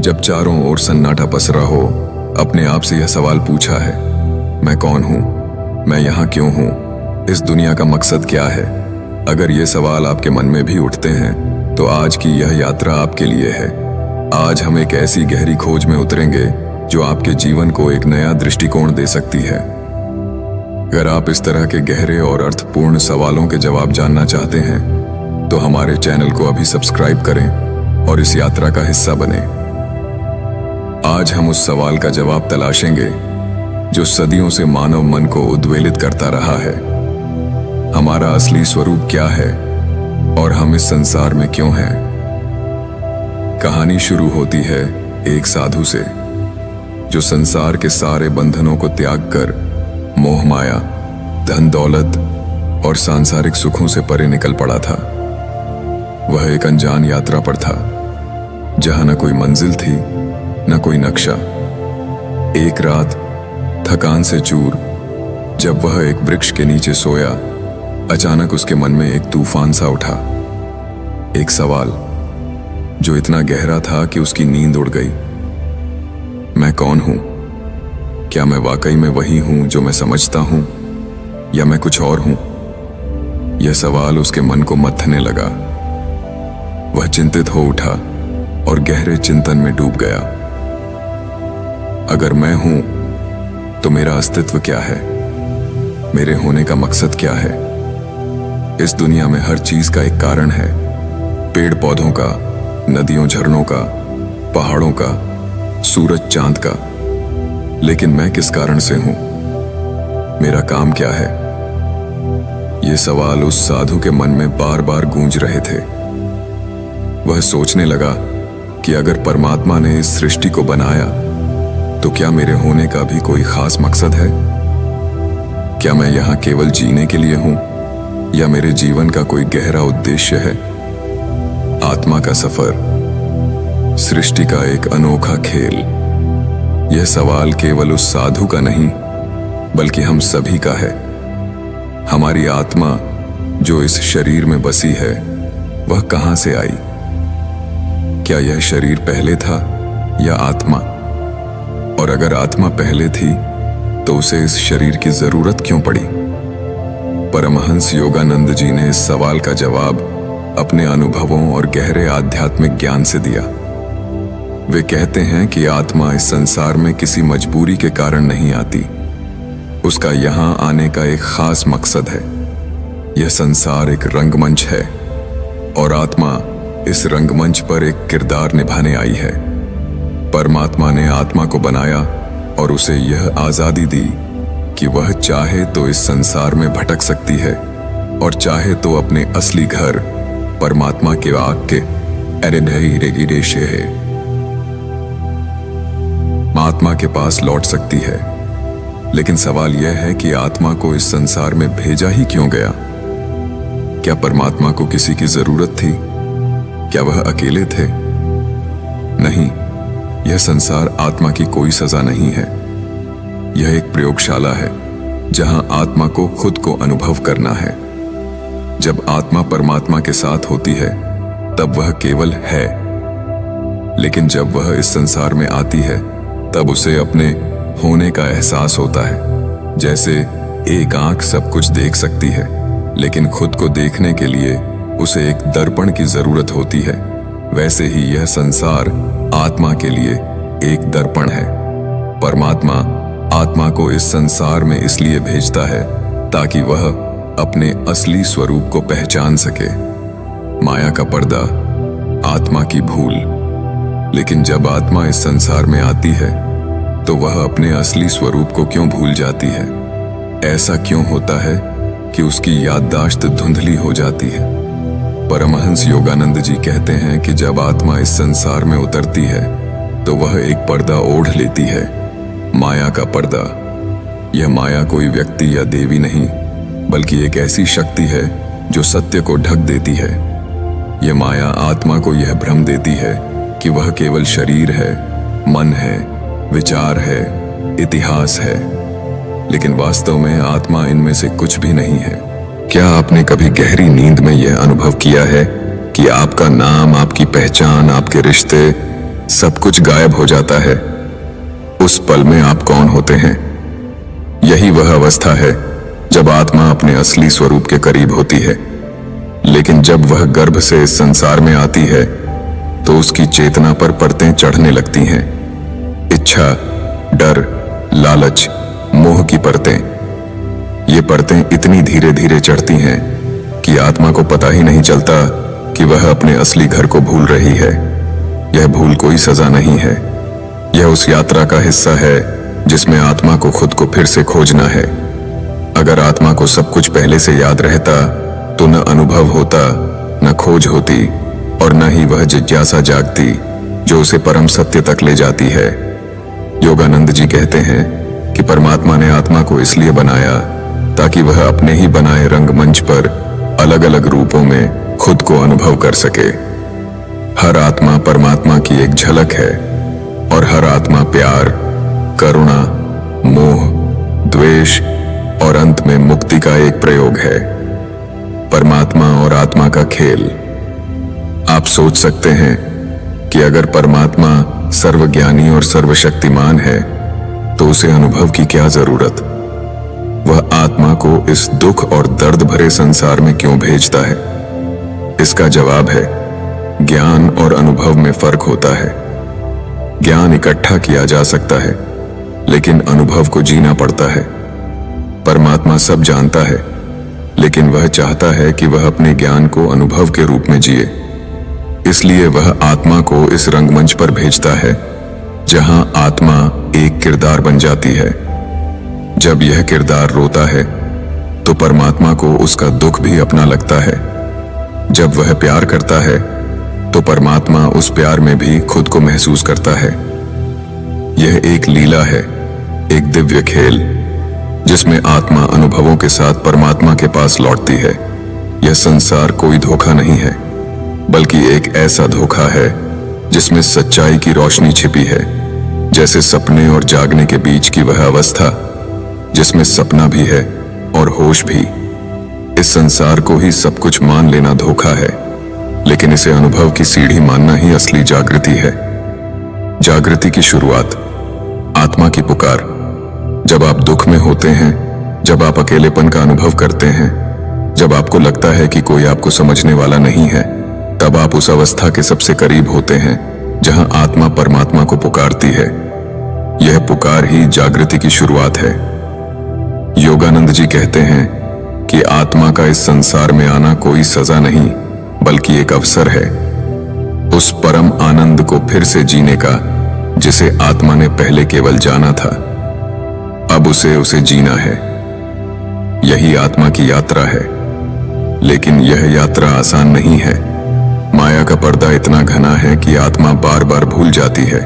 जब चारों ओर सन्नाटा पसरा हो, अपने आप से यह सवाल पूछा है, मैं कौन हूं? मैं यहां क्यों हूं? इस दुनिया का मकसद क्या है? अगर ये सवाल आपके मन में भी उठते हैं तो आज की यह यात्रा आपके लिए है। आज हम एक ऐसी गहरी खोज में उतरेंगे जो आपके जीवन को एक नया दृष्टिकोण दे सकती है। अगर आप इस तरह के गहरे और अर्थपूर्ण सवालों के जवाब जानना चाहते हैं तो हमारे चैनल को अभी सब्सक्राइब करें और इस यात्रा का हिस्सा बने। आज हम उस सवाल का जवाब तलाशेंगे जो सदियों से मानव मन को उद्वेलित करता रहा है। हमारा असली स्वरूप क्या है और हम इस संसार में क्यों हैं? कहानी शुरू होती है एक साधु से जो संसार के सारे बंधनों को त्याग कर मोह माया, धन दौलत और सांसारिक सुखों से परे निकल पड़ा था। वह एक अनजान यात्रा पर था जहां न कोई मंजिल थी न कोई नक्शा। एक रात थकान से चूर जब वह एक वृक्ष के नीचे सोया, अचानक उसके मन में एक तूफान सा उठा। एक सवाल जो इतना गहरा था कि उसकी नींद उड़ गई। मैं कौन हूं? क्या मैं वाकई में वही हूं जो मैं समझता हूं या मैं कुछ और हूं? यह सवाल उसके मन को मथने लगा। वह चिंतित हो उठा और गहरे चिंतन में डूब गया। अगर मैं हूं तो मेरा अस्तित्व क्या है? मेरे होने का मकसद क्या है? इस दुनिया में हर चीज का एक कारण है। पेड़ पौधों का, नदियों झरनों का, पहाड़ों का, सूरज चांद का। लेकिन मैं किस कारण से हूं? मेरा काम क्या है? ये सवाल उस साधु के मन में बार बार गूंज रहे थे। वह सोचने लगा कि अगर परमात्मा ने इस सृष्टि को बनाया तो क्या मेरे होने का भी कोई खास मकसद है? क्या मैं यहां केवल जीने के लिए हूं या मेरे जीवन का कोई गहरा उद्देश्य है? आत्मा का सफर, सृष्टि का एक अनोखा खेल। यह सवाल केवल उस साधु का नहीं बल्कि हम सभी का है। हमारी आत्मा जो इस शरीर में बसी है वह कहां से आई? क्या यह शरीर पहले था या आत्मा? और अगर आत्मा पहले थी तो उसे इस शरीर की जरूरत क्यों पड़ी? परमहंस योगानंद जी ने इस सवाल का जवाब अपने अनुभवों और गहरे आध्यात्मिक ज्ञान से दिया। वे कहते हैं कि आत्मा इस संसार में किसी मजबूरी के कारण नहीं आती। उसका यहां आने का एक खास मकसद है। यह संसार एक रंगमंच है और आत्मा इस रंगमंच पर एक किरदार निभाने आई है। परमात्मा ने आत्मा को बनाया और उसे यह आजादी दी कि वह चाहे तो इस संसार में भटक सकती है और चाहे तो अपने असली घर परमात्मा के आगे है आत्मा के पास लौट सकती है। लेकिन सवाल यह है कि आत्मा को इस संसार में भेजा ही क्यों गया? क्या परमात्मा को किसी की जरूरत थी? क्या वह अकेले थे? नहीं, यह संसार आत्मा की कोई सजा नहीं है। यह एक प्रयोगशाला है जहां आत्मा को खुद को अनुभव करना है। जब आत्मा परमात्मा के साथ होती है तब वह केवल है, लेकिन जब वह इस संसार में आती है तब उसे अपने होने का एहसास होता है। जैसे एक आंख सब कुछ देख सकती है लेकिन खुद को देखने के लिए उसे एक दर्पण की जरूरत होती है, वैसे ही यह संसार आत्मा के लिए एक दर्पण है। परमात्मा आत्मा को इस संसार में इसलिए भेजता है ताकि वह अपने असली स्वरूप को पहचान सके। माया का पर्दा, आत्मा की भूल। लेकिन जब आत्मा इस संसार में आती है तो वह अपने असली स्वरूप को क्यों भूल जाती है? ऐसा क्यों होता है कि उसकी याददाश्त धुंधली हो जाती है? परमहंस योगानंद जी कहते हैं कि जब आत्मा इस संसार में उतरती है तो वह एक पर्दा ओढ़ लेती है, माया का पर्दा। यह माया कोई व्यक्ति या देवी नहीं बल्कि एक ऐसी शक्ति है जो सत्य को ढक देती है। यह माया आत्मा को यह भ्रम देती है कि वह केवल शरीर है, मन है, विचार है, इतिहास है, लेकिन वास्तव में आत्मा इनमें से कुछ भी नहीं है। क्या आपने कभी गहरी नींद में यह अनुभव किया है कि आपका नाम, आपकी पहचान, आपके रिश्ते सब कुछ गायब हो जाता है। उस पल में आप कौन होते हैं? यही वह अवस्था है जब आत्मा अपने असली स्वरूप के करीब होती है। लेकिन जब वह गर्भ से इस संसार में आती है तो उसकी चेतना पर परतें चढ़ने लगती हैं। इच्छा, डर, लालच, मोह की परतें। ये परतें इतनी धीरे धीरे चढ़ती हैं कि आत्मा को पता ही नहीं चलता कि वह अपने असली घर को भूल रही है। यह भूल कोई सजा नहीं है, यह उस यात्रा का हिस्सा है जिसमें आत्मा को खुद को फिर से खोजना है। अगर आत्मा को सब कुछ पहले से याद रहता तो न अनुभव होता, न खोज होती और न ही वह जिज्ञासा जागती जो उसे परम सत्य तक ले जाती है। योगानंद जी कहते हैं कि परमात्मा ने आत्मा को इसलिए बनाया ताकि वह अपने ही बनाए रंगमंच पर अलग अलग रूपों में खुद को अनुभव कर सके। हर आत्मा परमात्मा की एक झलक है और हर आत्मा प्यार, करुणा, मोह, द्वेष और अंत में मुक्ति का एक प्रयोग है। परमात्मा और आत्मा का खेल। आप सोच सकते हैं कि अगर परमात्मा सर्वज्ञानी और सर्वशक्तिमान है तो उसे अनुभव की क्या जरूरत? वह आत्मा को इस दुख और दर्द भरे संसार में क्यों भेजता है? इसका जवाब है, ज्ञान और अनुभव में फर्क होता है। ज्ञान इकट्ठा किया जा सकता है, लेकिन अनुभव को जीना पड़ता है। परमात्मा सब जानता है, लेकिन वह चाहता है कि वह अपने ज्ञान को अनुभव के रूप में जिए। इसलिए वह आत्मा को इस रंगमंच पर भेजता है जहां आत्मा एक किरदार बन जाती है। जब यह किरदार रोता है तो परमात्मा को उसका दुख भी अपना लगता है। जब वह प्यार करता है तो परमात्मा उस प्यार में भी खुद को महसूस करता है। यह एक लीला है, एक दिव्य खेल जिसमें आत्मा अनुभवों के साथ परमात्मा के पास लौटती है। यह संसार कोई धोखा नहीं है, बल्कि एक ऐसा धोखा है जिसमें सच्चाई की रोशनी छिपी है, जैसे सपने और जागने के बीच की वह अवस्था जिसमें सपना भी है और होश भी। इस संसार को ही सब कुछ मान लेना धोखा है, लेकिन इसे अनुभव की सीढ़ी मानना ही असली जागृति है। जागृति की शुरुआत, आत्मा की पुकार। जब आप दुख में होते हैं, जब आप अकेलेपन का अनुभव करते हैं, जब आपको लगता है कि कोई आपको समझने वाला नहीं है, तब आप उस अवस्था के सबसे करीब होते हैं जहां आत्मा परमात्मा को पुकारती है। यह पुकार ही जागृति की शुरुआत है। योगानंद जी कहते हैं कि आत्मा का इस संसार में आना कोई सजा नहीं, बल्कि एक अवसर है उस परम आनंद को फिर से जीने का जिसे आत्मा ने पहले केवल जाना था। अब उसे जीना है। यही आत्मा की यात्रा है, लेकिन यह यात्रा आसान नहीं है। माया का पर्दा इतना घना है कि आत्मा बार बार भूल जाती है।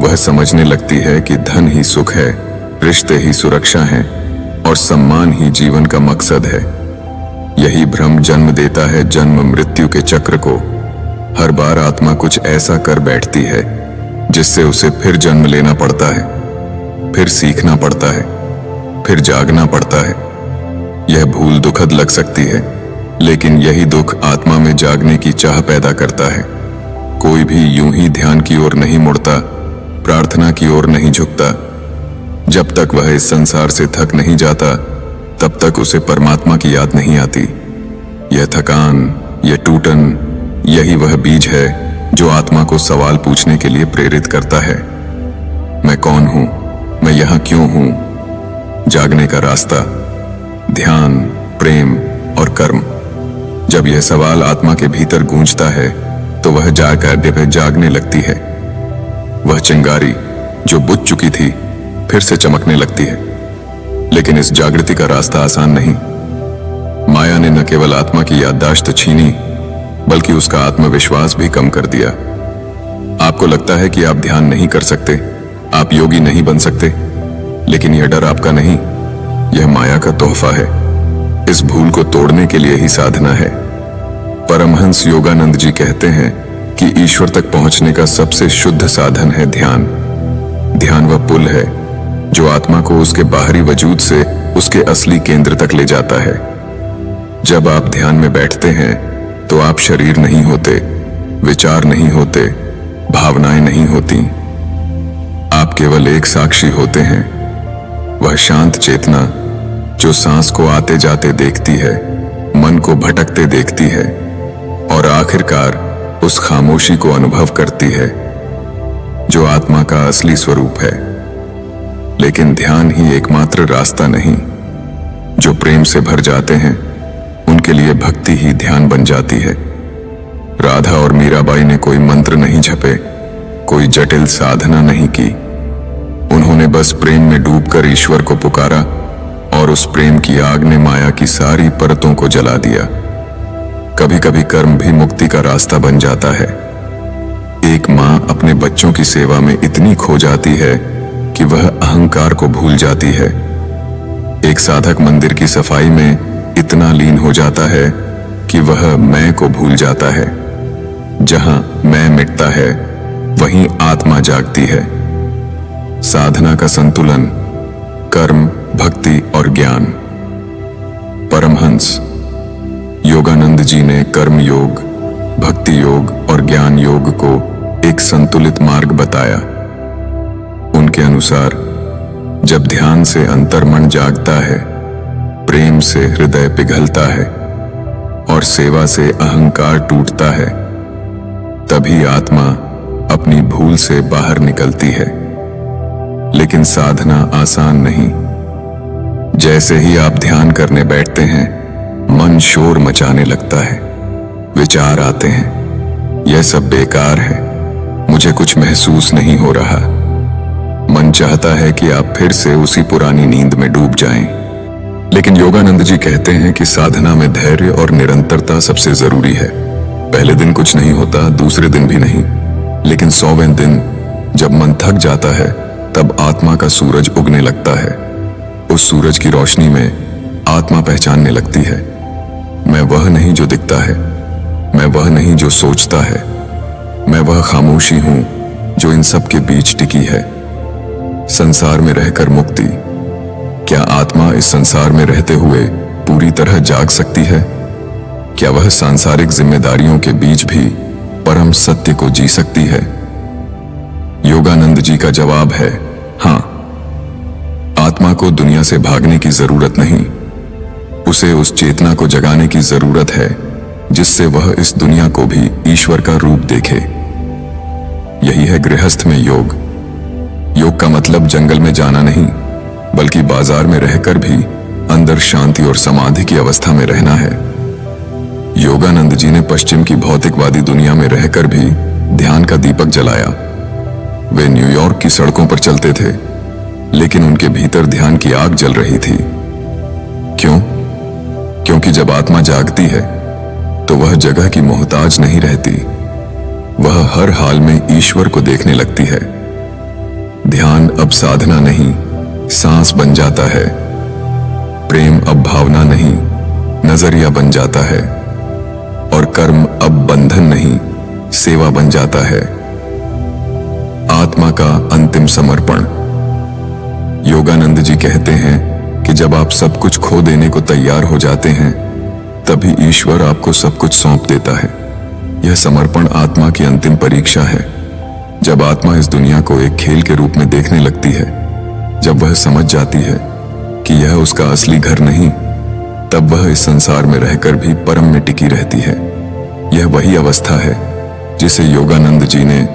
वह समझने लगती है कि धन ही सुख है, रिश्ते ही सुरक्षा हैं और सम्मान ही जीवन का मकसद है। यही भ्रम जन्म देता है जन्म मृत्यु के चक्र को। हर बार आत्मा कुछ ऐसा कर बैठती है जिससे उसे फिर जन्म लेना पड़ता है, फिर सीखना पड़ता है, फिर जागना पड़ता है। यह भूल दुखद लग सकती है, लेकिन यही दुख आत्मा में जागने की चाह पैदा करता है। कोई भी यूं ही ध्यान की ओर नहीं मुड़ता, प्रार्थना की ओर नहीं झुकता। जब तक वह इस संसार से थक नहीं जाता, तब तक उसे परमात्मा की याद नहीं आती। यह थकान, यह टूटन, यही वह बीज है जो आत्मा को सवाल पूछने के लिए प्रेरित करता है। मैं कौन हूं? मैं यहां क्यों हूं? जागने का रास्ता, ध्यान, प्रेम और कर्म। जब यह सवाल आत्मा के भीतर गूंजता है तो वह जाकर जागने लगती है। वह चिंगारी जो बुझ चुकी थी फिर से चमकने लगती है। लेकिन इस जागृति का रास्ता आसान नहीं। माया ने न केवल आत्मा की याददाश्त छीनी, बल्कि उसका आत्मविश्वास भी कम कर दिया। आपको लगता है कि आप ध्यान नहीं कर सकते, आप योगी नहीं बन सकते, लेकिन यह डर आपका नहीं, यह माया का तोहफा है। इस भूल को तोड़ने के लिए ही साधना है। परमहंस योगानंद जी कहते हैं कि ईश्वर तक पहुंचने का सबसे शुद्ध साधन है ध्यान। ध्यान वह पुल है जो आत्मा को उसके बाहरी वजूद से उसके असली केंद्र तक ले जाता है। जब आप ध्यान में बैठते हैं तो आप शरीर नहीं होते, विचार नहीं होते, भावनाएं नहीं होती। आप केवल एक साक्षी होते हैं, वह शांत चेतना जो सांस को आते जाते देखती है, मन को भटकते देखती है और आखिरकार उस खामोशी को अनुभव करती है जो आत्मा का असली स्वरूप है। लेकिन ध्यान ही एकमात्र रास्ता नहीं। जो प्रेम से भर जाते हैं उनके लिए भक्ति ही ध्यान बन जाती है। राधा और मीराबाई ने कोई मंत्र नहीं जपे, कोई जटिल साधना नहीं की। उन्होंने बस प्रेम में डूबकर ईश्वर को पुकारा और उस प्रेम की आग ने माया की सारी परतों को जला दिया। कभी कभी कर्म भी मुक्ति का रास्ता बन जाता है। एक मां अपने बच्चों की सेवा में इतनी खो जाती है कि वह अहंकार को भूल जाती है। एक साधक मंदिर की सफाई में इतना लीन हो जाता है कि वह मैं को भूल जाता है। जहां मैं मिटता है वहीं आत्मा जागती है। साधना का संतुलन, कर्म, भक्ति और ज्ञान। परमहंस योगानंद जी ने कर्म योग, भक्ति योग और ज्ञान योग को एक संतुलित मार्ग बताया। उनके अनुसार जब ध्यान से अंतर्मन जागता है, प्रेम से हृदय पिघलता है और सेवा से अहंकार टूटता है, तभी आत्मा अपनी भूल से बाहर निकलती है। लेकिन साधना आसान नहीं। जैसे ही आप ध्यान करने बैठते हैं, मन शोर मचाने लगता है। विचार आते हैं, यह सब बेकार है, मुझे कुछ महसूस नहीं हो रहा। मन चाहता है कि आप फिर से उसी पुरानी नींद में डूब जाएं। लेकिन योगानंद जी कहते हैं कि साधना में धैर्य और निरंतरता सबसे जरूरी है। पहले दिन कुछ नहीं होता, दूसरे दिन भी नहीं, लेकिन 100वें दिन जब मन थक जाता है तब आत्मा का सूरज उगने लगता है। उस सूरज की रोशनी में आत्मा पहचानने लगती है, मैं वह नहीं जो दिखता है, मैं वह नहीं जो सोचता है, मैं वह खामोशी हूं जो इन सब के बीच टिकी है। संसार में रहकर मुक्ति। क्या आत्मा इस संसार में रहते हुए पूरी तरह जाग सकती है? क्या वह सांसारिक जिम्मेदारियों के बीच भी परम सत्य को जी सकती है? योगानंद जी का जवाब है हां। आत्मा को दुनिया से भागने की जरूरत नहीं, उसे उस चेतना को जगाने की जरूरत है जिससे वह इस दुनिया को भी ईश्वर का रूप देखे। यही है गृहस्थ में योग। योग का मतलब जंगल में जाना नहीं, बल्कि बाजार में रहकर भी अंदर शांति और समाधि की अवस्था में रहना है। योगानंद जी ने पश्चिम की भौतिकवादी दुनिया में रहकर भी ध्यान का दीपक जलाया। वे न्यूयॉर्क की सड़कों पर चलते थे, लेकिन उनके भीतर ध्यान की आग जल रही थी। क्यों? क्योंकि जब आत्मा जागती है तो वह जगह की मोहताज नहीं रहती, वह हर हाल में ईश्वर को देखने लगती है। ध्यान अब साधना नहीं, सांस बन जाता है। प्रेम अब भावना नहीं, नजरिया बन जाता है। और कर्म अब बंधन नहीं, सेवा बन जाता है। आत्मा का अंतिम समर्पण। योगानंद जी कहते हैं कि जब आप सब कुछ खो देने को तैयार हो जाते हैं, तभी ईश्वर आपको सब कुछ सौंप देता है। यह समर्पण आत्मा की अंतिम परीक्षा है। जब आत्मा इस दुनिया को एक खेल के रूप में देखने लगती है, जब वह समझ जाती है कि यह उसका असली घर नहीं, तब वह इस संसार में रहकर भी परम में टिकी रहती है। यह वही अवस्था है जिसे योगानंद जी ने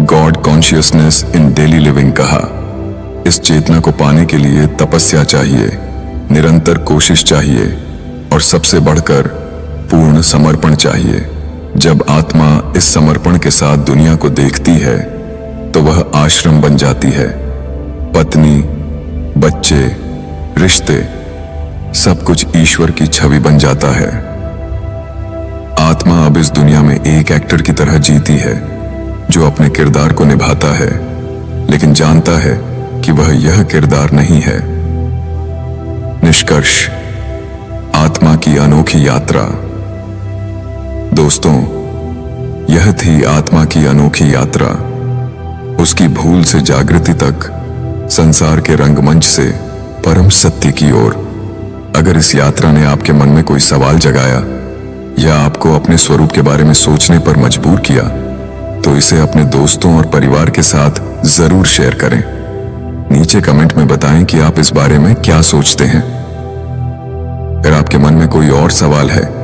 God consciousness in daily living कहा। इस चेतना को पाने के लिए तपस्या चाहिए, निरंतर कोशिश चाहिए और सबसे बढ़कर पूर्ण समर्पण चाहिए। जब आत्मा इस समर्पण के साथ दुनिया को देखती है तो वह आश्रम बन जाती है। पत्नी, बच्चे, रिश्ते, सब कुछ ईश्वर की छवि बन जाता है। आत्मा अब इस दुनिया में एक एक्टर की तरह जीती है जो अपने किरदार को निभाता है, लेकिन जानता है कि वह यह किरदार नहीं है। निष्कर्ष, आत्मा की अनोखी यात्रा। दोस्तों, यह थी आत्मा की अनोखी यात्रा। उसकी भूल से जागृति तक, संसार के रंगमंच से परम सत्य की ओर। अगर इस यात्रा ने आपके मन में कोई सवाल जगाया या आपको अपने स्वरूप के बारे में सोचने पर मजबूर किया, तो इसे अपने दोस्तों और परिवार के साथ जरूर शेयर करें। नीचे कमेंट में बताएं कि आप इस बारे में क्या सोचते हैं। अगर आपके मन में कोई और सवाल है